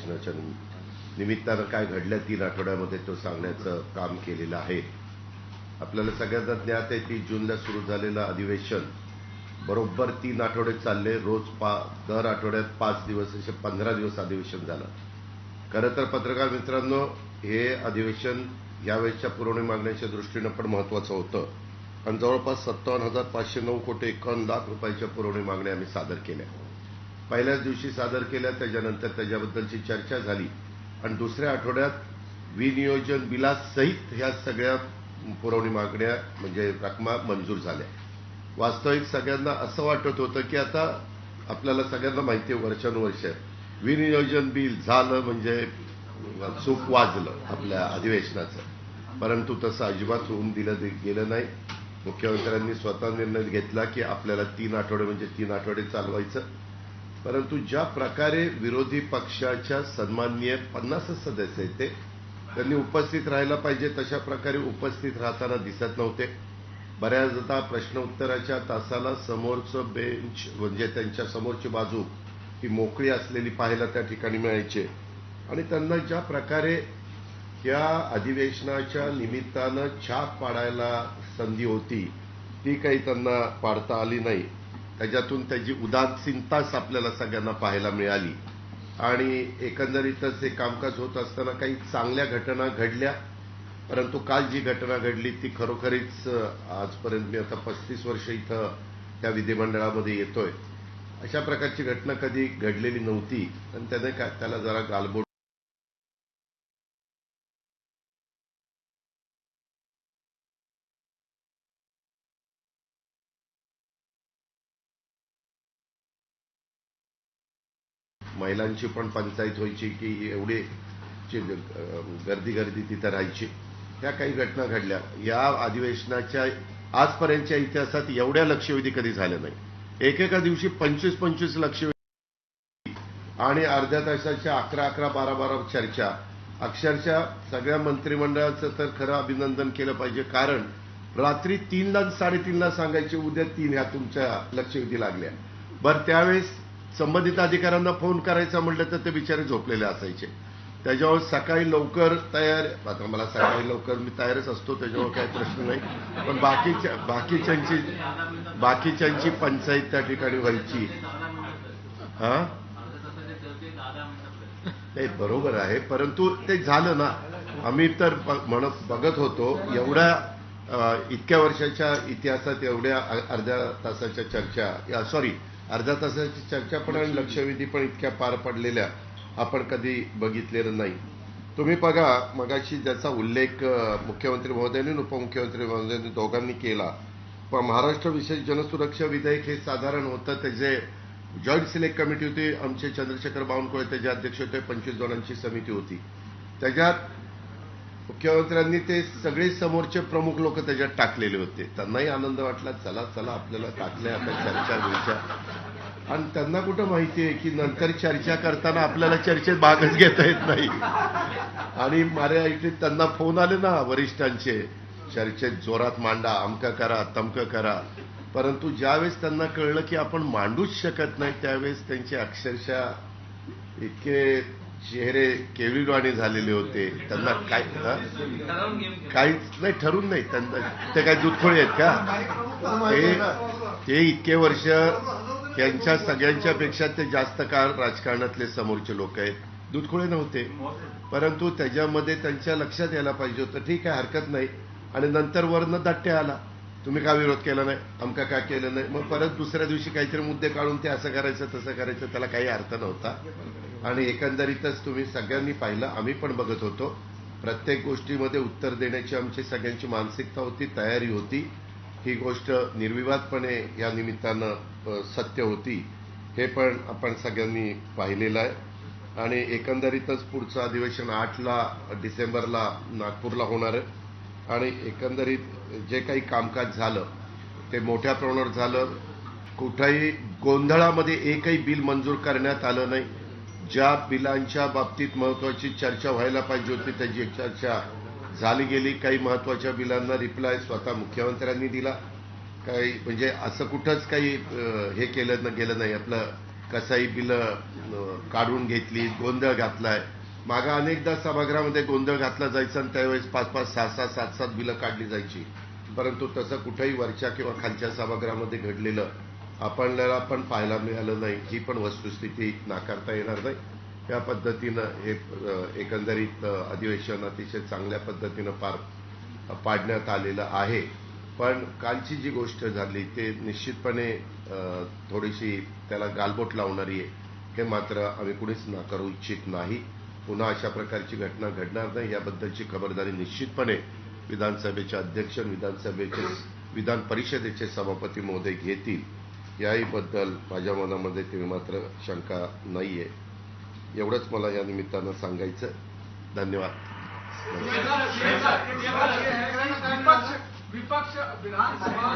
अधिवेशनाच्या निमित्तानं काय घडलं 3 आठवड्यामध्ये तो सांगण्याचं काम केलेलं आहे. आपल्याला सगळ्यांना ज्ञात आहे 30 जूनला सुरू झालेलं अधिवेशन बरोबर 3 आठवडे चालले. रोज दर आठवड्यात 5 दिवस असे 15 दिवस अधिवेशन झालं. खरं तर पत्रकार मित्रांनो, हे अधिवेशन यावेळेच्या पुरवणी मागण्याच्या दृष्टीनं पण महत्त्वाचं होतं आणि जवळपास 57,509 कोटी 51 लाख रुपयाच्या पुरवणी मागण्या आम्ही सादर केल्या. पहिल्याच दिवशी सादर केल्या, त्याच्यानंतर त्याच्याबद्दलची चर्चा झाली आणि दुसऱ्या आठवड्यात विनियोजन बिलासहित ह्या सगळ्या पुरवणी मागण्या म्हणजे रकमा मंजूर झाल्या. वास्तविक सगळ्यांना असं वाटत होतं की आता आपल्याला सगळ्यांना माहिती आहे वर्षानुवर्ष विनियोजन बिल झालं म्हणजे चूक वाजलं आपल्या अधिवेशनाचं, परंतु तसं अजिबात होऊन दिलं गेलं नाही. मुख्यमंत्र्यांनी स्वतः निर्णय घेतला की आपल्याला 3 आठवडे म्हणजे 3 आठवडे चालवायचं. परंतु ज्या प्रकारे विरोधी पक्षाच्या सन्माननीय 50 सदस्य आहेत त्यांनी उपस्थित राहायला पाहिजे तशा प्रकारे उपस्थित राहताना दिसत नव्हते. बऱ्याचदा प्रश्न उत्तराच्या तासाला समोरचं बेंच म्हणजे त्यांच्या समोरची बाजू ही मोकळी असलेली पाहायला त्या ठिकाणी मिळायचे आणि त्यांना ज्या प्रकारे या अधिवेशनाच्या निमित्तानं छाप पाडायला संधी होती ती काही त्यांना पाडता आली नाही. त्याच्यातून त्याची उदासीनताच आपल्याला सगळ्यांना पाहायला मिळाली आणि एकंदरीतच हे कामकाज होत असताना काही चांगल्या घटना घडल्या. परंतु काल जी घटना घडली ती खरोखरीच आजपर्यंत मी आता 35 वर्ष इथं त्या विधिमंडळामध्ये येतोय, अशा प्रकारची घटना कधी घडलेली नव्हती आणि त्याला जरा गालबोट महिलांची पण पंचायत व्हायची की एवढी गर्दी तिथं राहायची. ह्या काही घटना घडल्या. या अधिवेशनाच्या आजपर्यंतच्या इतिहासात एवढ्या लक्षवेधी कधी झाल्या नाही. एकेका दिवशी 25-25 लक्षवेधी आणि अर्ध्या तासाच्या 11-11, 12-12 चर्चा. अक्षरशः सगळ्या मंत्रिमंडळाचं तर खरं अभिनंदन केलं पाहिजे, कारण रात्री 3ला 3:30ला सांगायचे उद्या 3 ह्या तुमच्या लक्षवेधी लागल्या. बरं, त्यावेळेस संबंधित अधिकाऱ्यांना फोन करायचा म्हटलं तर ते बिचारे झोपलेले असायचे. त्याच्यावर सकाळी लवकर तयार, आता मला सकाळी लवकर मी तयारच असतो त्याच्यावर काही प्रश्न नाही, पण बाकीच्यांची पंचायत त्या ठिकाणी व्हायची. हा, ते बरोबर आहे, परंतु ते झालं ना. आम्ही तर बघत होतो एवढ्या इतक्या वर्षाच्या इतिहासात एवढ्या अर्ध्या तासाच्या चर्चा पण आणि लक्षवेधी पण इतक्या पार पडलेल्या आपण कधी बघितलेलं नाही. तुम्ही बघा, मगाशी ज्याचा उल्लेख मुख्यमंत्री महोदयांनी आणि उपमुख्यमंत्री महोदयांनी दोघांनी केला, पण महाराष्ट्र विशेष जनसुरक्षा विधेयक हे साधारण होतं. त्याचे जॉईंट सिलेक्ट कमिटी होती, आमचे चंद्रशेखर बावनकुळे त्याचे अध्यक्ष होते, 25 जणांची समिती होती. त्याच्यात मुख्यमंत्र्यांनी ते सगळे समोरचे प्रमुख लोक त्याच्यात टाकलेले होते. त्यांनाही आनंद वाटला, चला चला आपल्याला टाकलंय आता चर्चा. आणि त्यांना कुठं माहिती आहे की नंतर चर्चा करताना आपल्याला चर्चेत भागच घेता येत नाही. आणि माझ्या इथे त्यांना फोन आले ना वरिष्ठांचे, चर्चेत जोरात मांडा, अमकं करा तमकं करा. परंतु ज्यावेळेस त्यांना कळलं की आपण मांडूच शकत नाही त्यावेळेस त्यांचे अक्षरशः इतके चेहरे केविलवाणी झालेले होते. त्यांना काहीच नाही, ठरून नाही. त्यांना ते काय दूधखोळे आहेत का? ते इतके वर्ष त्यांच्या सगळ्यांच्या पेक्षा ते जास्त काळ राजकारणातले समोरचे लोक आहेत, दूधखोळे नव्हते. परंतु त्याच्यामध्ये त्यांच्या लक्षात यायला पाहिजे होतं, ठीक आहे हरकत नाही. आणि नंतर वरनं दाट्टे आला, तुम्ही का विरोध केला नाही, आमका का केलं नाही. मग परत दुसऱ्या दिवशी काहीतरी मुद्दे काढून ते असं करायचं तसं करायचं, त्याला काही अर्थ नव्हता. आणि एकंदरीतच तुम्ही सगळ्यांनी पाहिलं, आम्ही पण बघत होतो, प्रत्येक गोष्टीमध्ये उत्तर देण्याची आमची सगळ्यांची मानसिकता होती, तयारी होती. ही गोष्ट निर्विवादपणे या निमित्तानं सत्य होती, हे पण आपण सगळ्यांनी पाहिलेलं आहे. आणि एकंदरीतच पुढचं अधिवेशन 8 डिसेंबरला नागपूरला होणार आहे. आणि एकंदरीत जे काही कामकाज झालं ते मोठ्या प्रमाणावर झालं. कुठल्याही गोंधळामध्ये एकही बिल मंजूर करण्यात आलं नाही. ज्या बिलांच्या बाबतीत महत्वाची चर्चा व्हायला पाहिजे होती त्याची चर्चा झाली गेली. काही महत्वाच्या बिलांना रिप्लाय स्वतः मुख्यमंत्र्यांनी दिला. काही म्हणजे असं कुठंच काही हे केलं गेलं नाही. आपलं कसाई बिलं काढून घेतली, गोंधळ घातलाय. मागं अनेकदा सभागृहामध्ये गोंधळ घातला जायचा आणि त्यावेळेस 5-5, 6-6, 7-7 बिलं काढली जायची. परंतु तसं कुठेही वरच्या किंवा खालच्या सभागृहामध्ये घडलेलं आपल्याला पण पाहायला मिळालं नाही. ही पण वस्तुस्थिती नाकारता येणार नाही. या पद्धतीनं हे एकंदरीत अधिवेशन अतिशय चांगल्या पद्धतीनं पार पाडण्यात आलेलं आहे. पण कालची जी गोष्ट झाली ते निश्चितपणे थोडीशी त्याला गालबोट लावणारी आहे. हे मात्र आम्ही कुणीच नाकारू इच्छित नाही. पुन्हा अशा प्रकारची घटना घडणार नाही याबद्दलची खबरदारी निश्चितपणे विधानसभेचे अध्यक्ष, विधान परिषदेचे सभापती महोदय घेतील. याहीबद्दल माझ्या मनामध्ये ते मात्र शंका नाहीये. एवढंच मला या निमित्तानं सांगायचं. धन्यवाद. विपक्ष विधानसभा